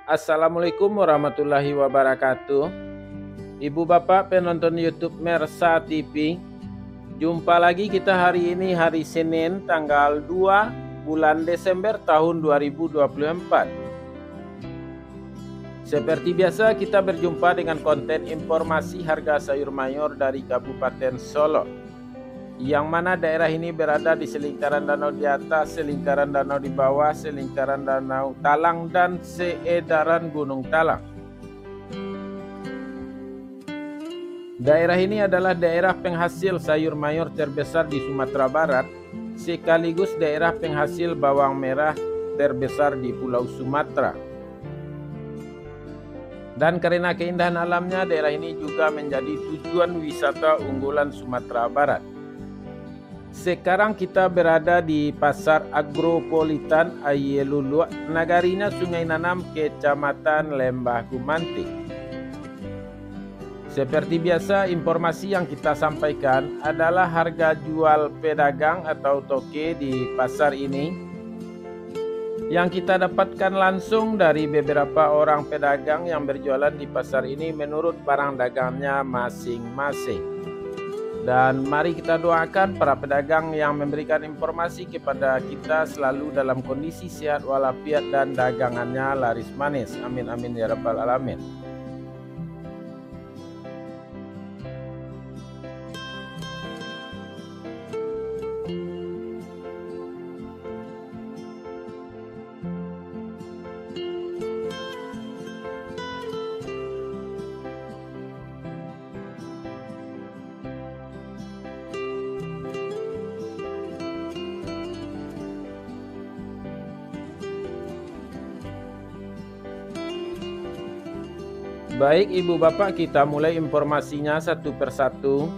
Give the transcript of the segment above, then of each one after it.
Assalamualaikum warahmatullahi wabarakatuh. Ibu bapak penonton YouTube Mersa TV. Jumpa lagi kita hari ini, hari Senin tanggal 2 bulan Desember tahun 2024. Seperti biasa kita berjumpa dengan konten informasi harga sayur mayur dari Kabupaten Solo, yang mana daerah ini berada di selingkaran danau di atas, selingkaran danau di bawah, selingkaran danau Talang, dan seedaran Gunung Talang. Daerah ini adalah daerah penghasil sayur mayur terbesar di Sumatera Barat, sekaligus daerah penghasil bawang merah terbesar di Pulau Sumatera. Dan karena keindahan alamnya, daerah ini juga menjadi tujuan wisata unggulan Sumatera Barat. Sekarang kita berada di Pasar Agropolitan Ayelulu, Nagarinya Sungai Nanam, Kecamatan Lembah Gumanti. Seperti biasa, informasi yang kita sampaikan adalah harga jual pedagang atau toke di pasar ini, yang kita dapatkan langsung dari beberapa orang pedagang yang berjualan di pasar ini menurut barang dagangnya masing-masing. Dan mari kita doakan para pedagang yang memberikan informasi kepada kita selalu dalam kondisi sehat walafiat dan dagangannya laris manis. Amin amin ya rabbal alamin. Baik ibu bapak, kita mulai informasinya satu persatu.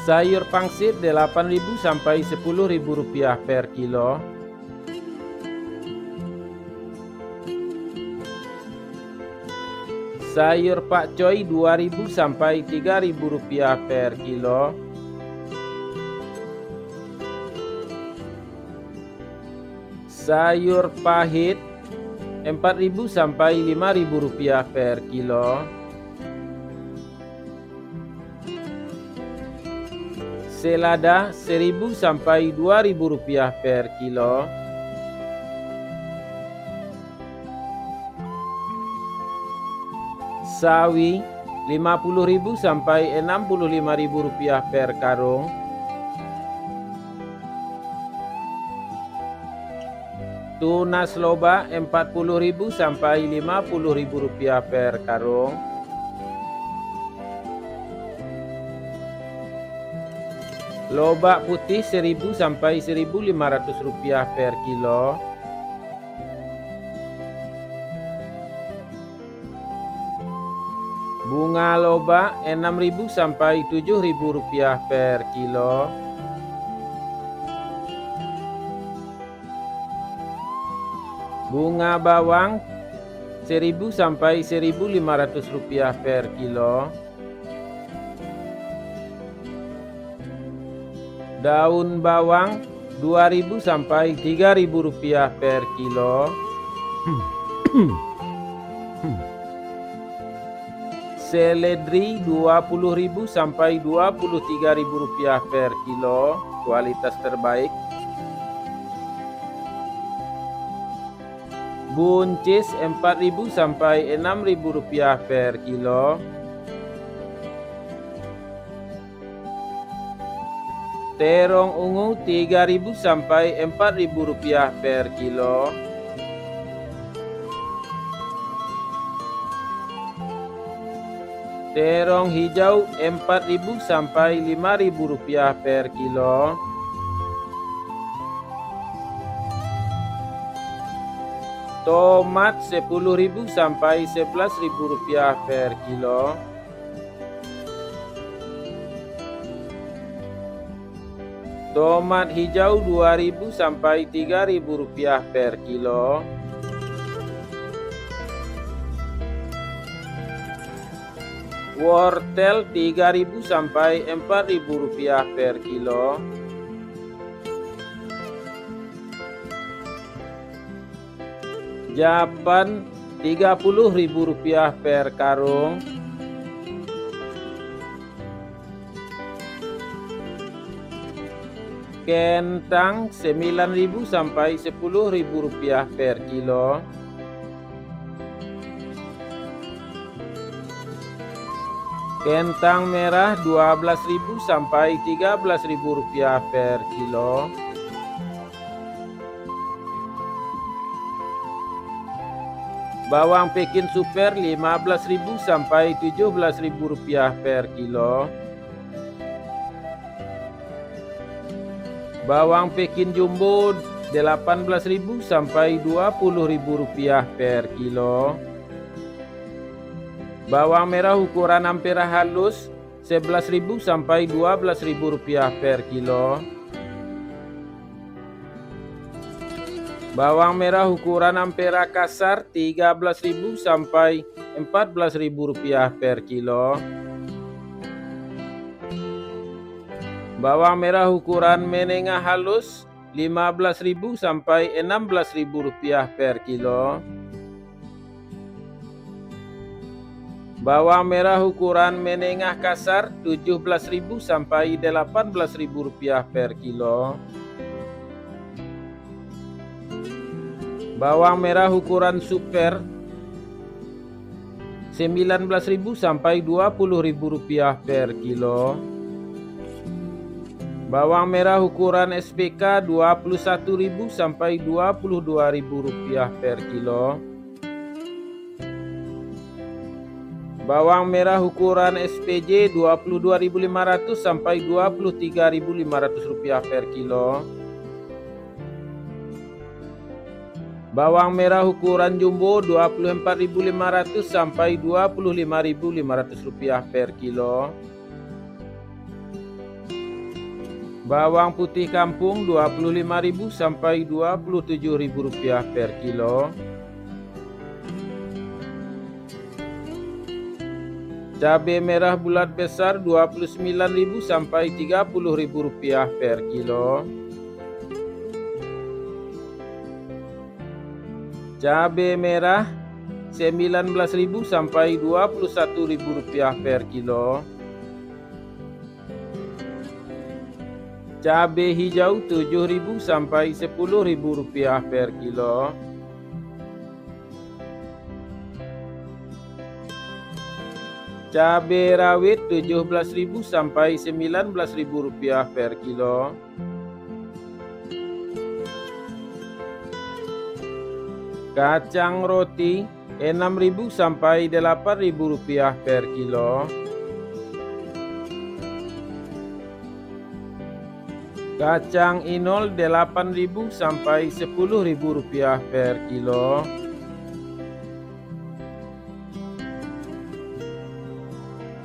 Sayur pangsit 8.000 sampai 10.000 rupiah per kilo. Sayur pakcoy 2.000 sampai 3.000 rupiah per kilo. Sayur pahit 4.000 sampai 5.000 rupiah per kilo. Selada 1.000 sampai 2.000 rupiah per kilo. Sawi 50.000 sampai 65.000 rupiah per karung. Tunas loba 40.000 sampai 50.000 rupiah per karung. Lobak putih 1.000 sampai 1.500 rupiah per kilo. Bunga loba 6.000 sampai 7.000 rupiah per kilo. Bunga bawang 1.000 sampai 1.500 rupiah per kilo. Daun bawang 2.000 sampai 3.000 rupiah per kilo. Seledri 20.000 sampai 23.000 rupiah per kilo, kualitas terbaik. Buncis 4.000 sampai 6.000 rupiah per kilo. Terong ungu 3.000 sampai 4.000 rupiah per kilo. Terong hijau 4.000 sampai 5.000 rupiah per kilo. Tomat 10.000 sampai 11.000 rupiah per kilo. Tomat hijau 2.000 sampai 3.000 rupiah per kilo. Wortel 3.000 sampai 4.000 rupiah per kilo. Japan Rp30.000 per karung. Kentang Rp9.000 sampai Rp10.000 per kilo. Kentang merah Rp12.000 sampai Rp13.000 per kilo. Bawang Pekin super Rp15.000 sampai Rp17.000 per kilo. Bawang Pekin jumbo Rp18.000 sampai Rp20.000 per kilo. Bawang merah ukuran ampera halus Rp11.000 sampai Rp12.000 per kilo. Bawang merah ukuran ampera kasar Rp13.000 sampai Rp14.000 per kilo. Bawang merah ukuran menengah halus Rp15.000 sampai Rp16.000 per kilo. Bawang merah ukuran menengah kasar Rp17.000 sampai Rp18.000 per kilo. Bawang merah ukuran super Rp19.000 sampai Rp20.000 per kilo. Bawang merah ukuran SPK Rp21.000 sampai Rp22.000 per kilo. Bawang merah ukuran SPJ Rp22.500 sampai Rp23.500 per kilo. Bawang merah ukuran jumbo Rp24.500 sampai Rp25.500 per kilo. Bawang putih kampung Rp25.000 sampai Rp27.000 per kilo. Cabai merah bulat besar Rp29.000 sampai Rp30.000 per kilo. Cabai merah Rp19.000 sampai Rp21.000 per kilo. Cabai hijau Rp7.000 sampai Rp10.000 per kilo. Cabai rawit Rp17.000 sampai Rp19.000 per kilo. Kacang roti Rp6.000 sampai Rp8.000 per kilo. Kacang inol Rp8.000 sampai Rp10.000 per kilo.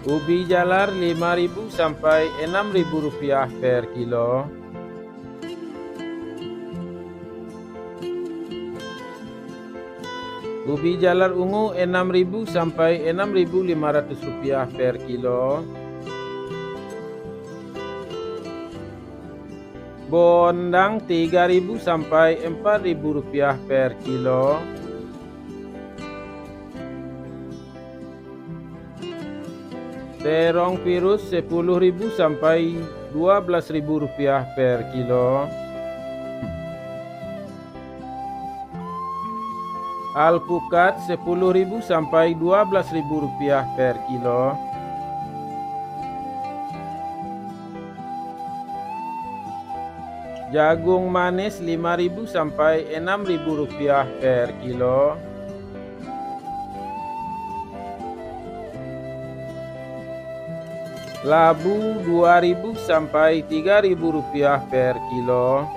Ubi jalar Rp5.000 sampai Rp6.000 per kilo. Ubi jalar ungu Rp6.000 sampai Rp6.500 per kilo. Bondang Rp3.000 sampai Rp4.000 per kilo. Terong virus Rp10.000 sampai Rp12.000 per kilo. Alpukat Rp10.000 sampai Rp12.000 per kilo. Jagung manis Rp5.000 sampai Rp6.000 per kilo. Labu Rp2.000 sampai Rp3.000 per kilo.